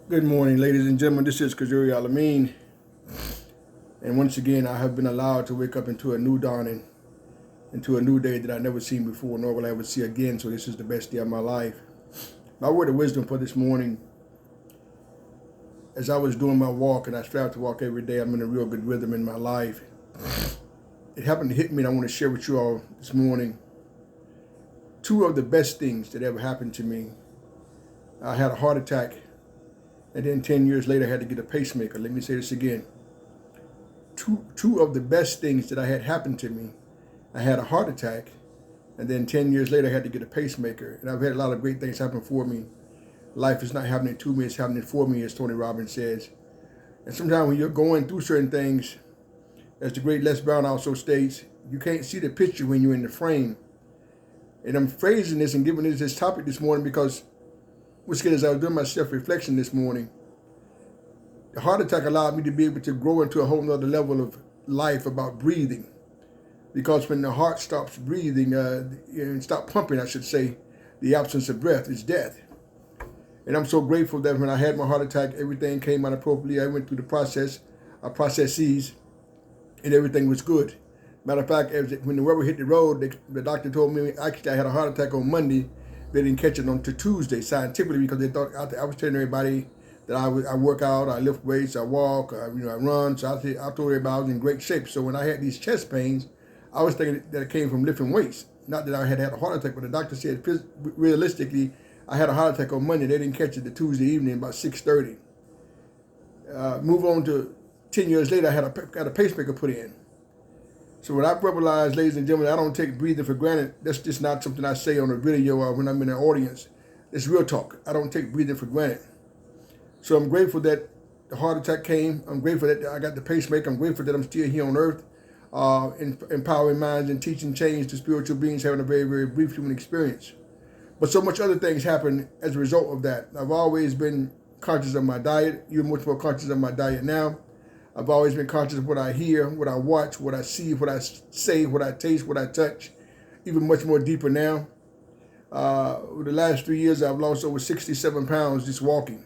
Good morning, ladies and gentlemen. This is Kajuri Alameen. And once again, I have been allowed to wake up into a new dawning, into a new day that I've never seen before, nor will I ever see again. So this is the best day of my life. My word of wisdom for this morning, as I was doing my walk, and I strive to walk every day, I'm in a real good rhythm in my life. It happened to hit me, and I want to share with you all this morning two of the best things that ever happened to me. I had a heart attack, and then 10 years later, I had to get a pacemaker. Let me say this again. Two of the best things that I had happened to me. I had a heart attack, and then 10 years later, I had to get a pacemaker. And I've had a lot of great things happen for me. Life is not happening to me, it's happening for me, as Tony Robbins says. And sometimes when you're going through certain things, as the great Les Brown also states, you can't see the picture when you're in the frame. And I'm phrasing this and giving this topic this morning because what's good is I was doing my self-reflection this morning. The heart attack allowed me to be able to grow into a whole nother level of life about breathing. Because when the heart stops breathing, and stop pumping, I should say, the absence of breath is death. And I'm so grateful that when I had my heart attack, everything came out appropriately. I went through the processes, and everything was good. Matter of fact, when the rubber hit the road, the doctor told me actually I had a heart attack on Monday. They didn't catch it until Tuesday scientifically because they thought I was telling everybody that I work out, I lift weights, I walk, I run. So I told everybody I was in great shape. So when I had these chest pains, I was thinking that it came from lifting weights. Not that I had a heart attack, but the doctor said realistically, I had a heart attack on Monday. They didn't catch it the Tuesday evening about 6:30. Move on to 10 years later, I got a pacemaker put in. So what I verbalize, ladies and gentlemen, I don't take breathing for granted. That's just not something I say on a video or when I'm in an audience. It's real talk. I don't take breathing for granted. So I'm grateful that the heart attack came. I'm grateful that I got the pacemaker. I'm grateful that I'm still here on earth, empowering minds and teaching change to spiritual beings having a very, very brief human experience. But so much other things happen as a result of that. I've always been conscious of my diet. You're much more conscious of my diet now. I've always been conscious of what I hear, what I watch, what I see, what I say, what I taste, what I touch, even much more deeper now. Over the last 3 years, I've lost over 67 pounds just walking.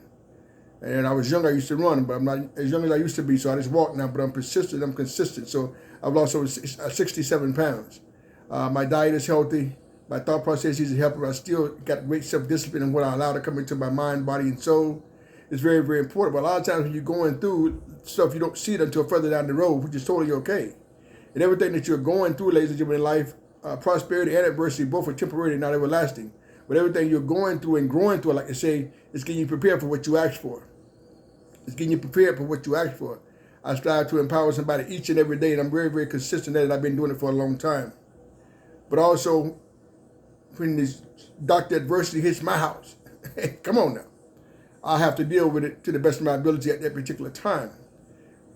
And I was young, I used to run, but I'm not as young as I used to be, so I just walk now, but I'm persistent, I'm consistent. So I've lost over 67 pounds. My diet is healthy. My thought process is healthy. I still got great self-discipline in what I allow to come into my mind, body, and soul. It's very, very important. But a lot of times when you're going through stuff, you don't see it until further down the road, which is totally okay. And everything that you're going through, ladies and gentlemen, in life, prosperity and adversity, both are temporary and not everlasting. But everything you're going through and growing through, like I say, is getting you prepared for what you ask for. It's getting you prepared for what you ask for. I strive to empower somebody each and every day, and I'm very, very consistent at it. I've been doing it for a long time. But also, when this doctor adversity hits my house, come on now, I have to deal with it to the best of my ability at that particular time.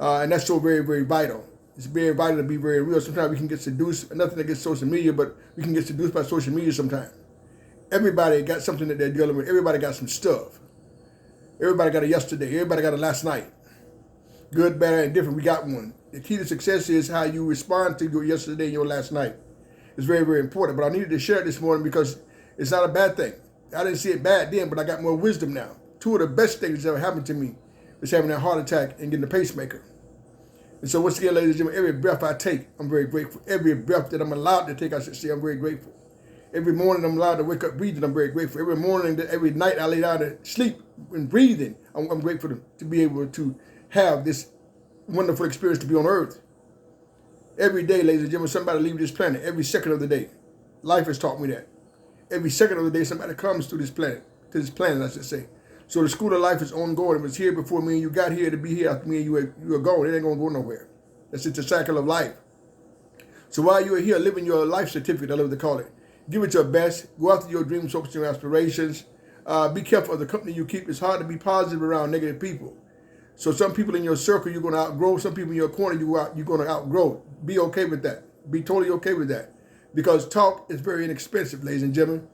And that's so very, very vital. It's very vital to be very real. Sometimes we can get seduced, nothing against social media, but we can get seduced by social media sometimes. Everybody got something that they're dealing with. Everybody got some stuff. Everybody got a yesterday. Everybody got a last night. Good, bad, and different. We got one. The key to success is how you respond to your yesterday and your last night. It's very, very important. But I needed to share it this morning because it's not a bad thing. I didn't see it bad then, but I got more wisdom now. Two of the best things that ever happened to me was having that heart attack and getting the pacemaker. And so once again, ladies and gentlemen, every breath I take, I'm very grateful. Every breath that I'm allowed to take, I should say, I'm very grateful. Every morning I'm allowed to wake up breathing, I'm very grateful. Every morning, every night I lay down to sleep and breathing, I'm grateful to be able to have this wonderful experience to be on earth. Every day, ladies and gentlemen, somebody leaves this planet, every second of the day. Life has taught me that. Every second of the day, somebody comes to this planet, I should say. So the school of life is ongoing. It was here before me and you got here to be here after me and you are gone. It ain't going to go nowhere. That's just the cycle of life. So while you are here living your life certificate, I love to call it, give it your best. Go after your dreams, hopes, and your aspirations. Be careful of the company you keep. It's hard to be positive around negative people. So some people in your circle you're going to outgrow. Some people in your corner you're going to outgrow. Be okay with that. Be totally okay with that. Because talk is very inexpensive, ladies and gentlemen.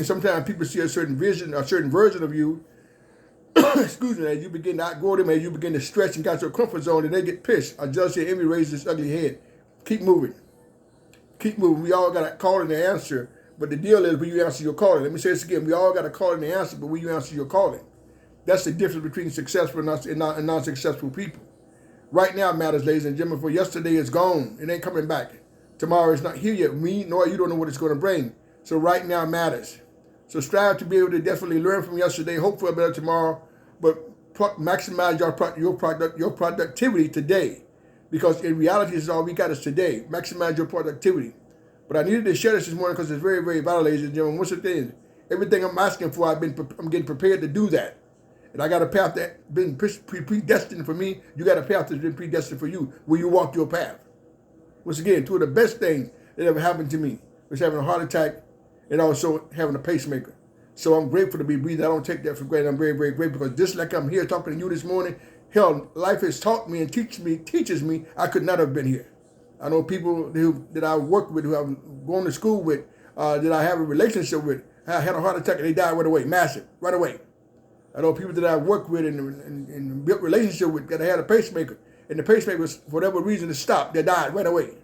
Sometimes people see a certain vision, a certain version of you. Excuse me, as you begin to outgrow them, as you begin to stretch and got your comfort zone, and they get pissed. I just say envy raises its ugly head. Keep moving. Keep moving. We all got a call and an answer, but the deal is when you answer your calling. Let me say this again. We all got a call and an answer, but when you answer your calling. That's the difference between successful and non-successful people. Right now matters, ladies and gentlemen, for yesterday is gone. It ain't coming back. Tomorrow is not here yet. Me, nor you don't know what it's going to bring. So right now matters. So strive to be able to definitely learn from yesterday, hope for a better tomorrow, but maximize your productivity today. Because in reality, this is all we got is today. Maximize your productivity. But I needed to share this morning because it's very, very vital, ladies and gentlemen. What's the thing? Everything I'm asking for, I'm getting prepared to do that. And I got a path that's been predestined for me. You got a path that's been predestined for you. Will you walk your path? Once again, two of the best things that ever happened to me was having a heart attack and also having a pacemaker. So I'm grateful to be breathing. I don't take that for granted. I'm very, very grateful because just like I'm here talking to you this morning, hell, life has taught me and teaches me I could not have been here. I know people that I work with, who I've gone to school with, that I have a relationship with, had a heart attack and they died right away, massive, right away. I know people that I work with and built relationship with that had a pacemaker, and the pacemaker, for whatever reason, it stopped. They died right away.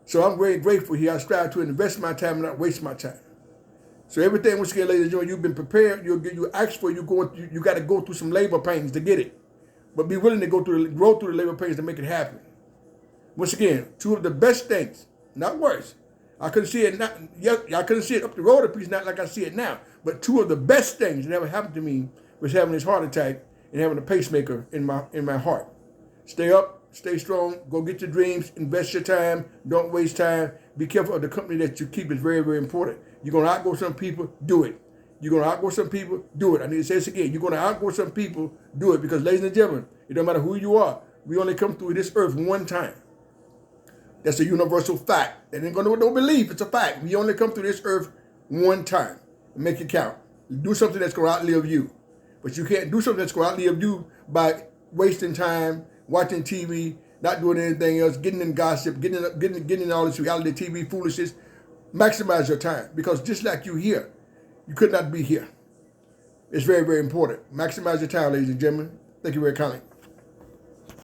So I'm very grateful here. I strive to invest my time and not waste my time. So everything, once again, ladies and gentlemen, you've been prepared. You asked for. You got to go through some labor pains to get it, but be willing to grow through the labor pains to make it happen. Once again, two of the best things, not worse. I couldn't see it I couldn't see it up the road a piece, not like I see it now. But two of the best things that ever happened to me was having this heart attack and having a pacemaker in my heart. Stay up, stay strong, go get your dreams, invest your time, don't waste time. Be careful of the company that you keep. It's very, very important. You're going to outgo some people, do it. You're going to outgo some people, do it. I need to say this again. You're going to outgo some people, do it. Because, ladies and gentlemen, it don't matter who you are. We only come through this earth one time. That's a universal fact. They ain't going to no belief. It's a fact. We only come through this earth one time. Make it count. Do something that's going to outlive you. But you can't do something that's going to outlive you by wasting time, watching TV, not doing anything else, getting in gossip, getting in all this reality TV foolishness. Maximize your time. Because just like you here, you could not be here. It's very, very important. Maximize your time, ladies and gentlemen. Thank you very kindly.